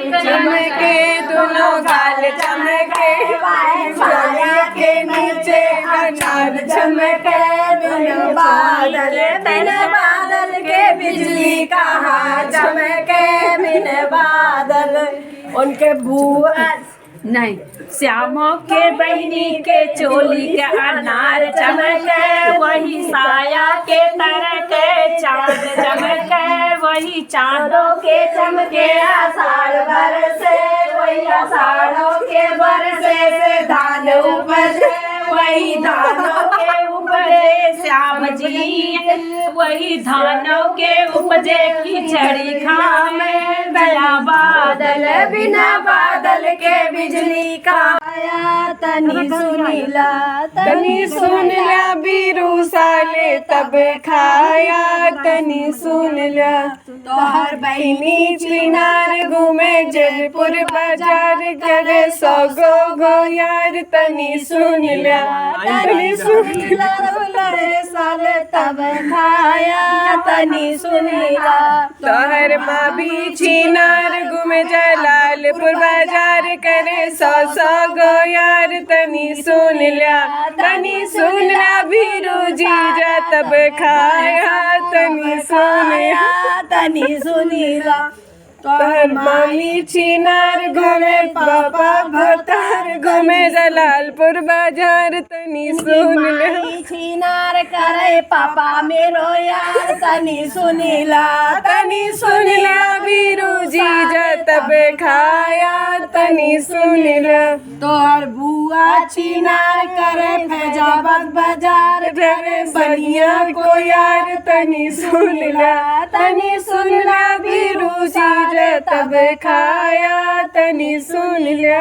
चमके दोनों गाल चमके, चोली के नीचे अनार चमके। बिन बादल के बिजली कहाँ चमके, बिन बादल। उनके बुआ नहीं, श्यामों के बहिनी के चोली के अनार चमके, वही साया के तरह के चांद चमके, वही चांदों के चमके आषाढ़ बरसे, वही आषाढ़ों के बरसे से धान उपजे, वही धानों के उपजे श्याम जी, वही धानों के उपजे खिचड़ी खामे। बिना बादल के बिजली का आया, तनी सुनीला तनी सुनला, बीरू साले तब खाया, तनी सुनला। तोहर बहिनी चिनार घूमे जयपुर बाजार, करे सौ गो यार, तनी सुनला तनी सुनला। साले तब खाया, तनी सुनला। तोहर माँ भी चिनार घूमे जलालपुर बाजार, करे सौ गो यार, तनी सुनला तनी सुनला। बीरू जीजा तब खाया, तनी सुनला तनी सुनीला। तोहर मामी चिनार घूमे, पापा भतार घूमे जलालपुर बाजार, तनी सुनला। चिनार करे पापा मेरो यार, तनी सुनीला तनी सुनला। बीरू जीजा तब खाया, तनी सुनला। तोहर बुआ चिनार करे फैजाबाद बाजार, रे बनिया को यार, तनी सुनला तनी सुनला। बीरू जीजा तब खाया, तनी सुनला।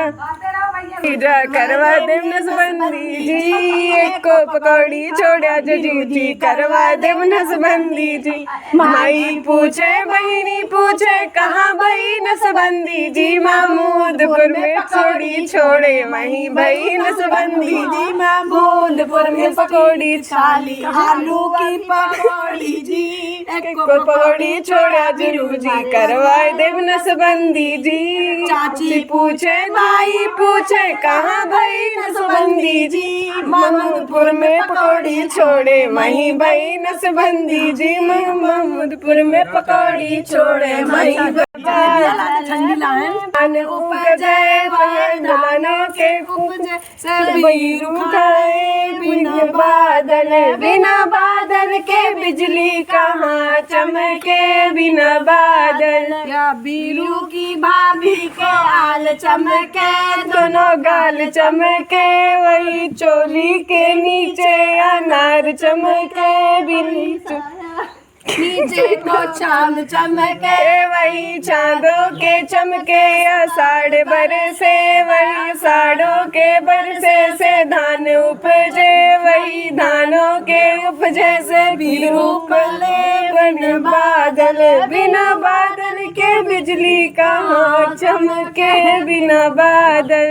करवा दे नसबंदी जी, एक को पकौड़ी छोड़ा जूजी, करवा दे नसबंदी जी। माई पूछे बहिनी पूछे, कहाँ भाई नसबंदी जी, महमूदपुर में पकौड़ी छोड़े, वहीं भाई नसबंदी जी। महमूदपुर में पकौड़ी छाली, आलू की पकौड़ी जी, एक को पकौड़ी छोड़ा जूजी, करवा दे नसबंदी जी। चाची पूछे माई पूछे, कहाँ भाई नसबंदी जी, महमूदपुर में पकौड़ी छोड़े, वहीं भाई नसबंदी जी। महमूदपुर में पकौड़ी छोड़े, वहीं ठंडी लाइन उपजे, के उपजे सब खाए। बिना बादल के बिजली कहाँ चमके, बिना बादल। या बीरू की भाभी के आल चमके, दोनों गाल चमके, वही चोली के नीचे अनार चमके। नीचे को चांद चमके, वही चांदों के चमके। आषाढ़ बरसे, वही साड़ों के बरसे से धान उपजे, वही धानों के उपजे से बीरू पले। बिन बादल के बिजली कहाँ चमके, बिना बादल।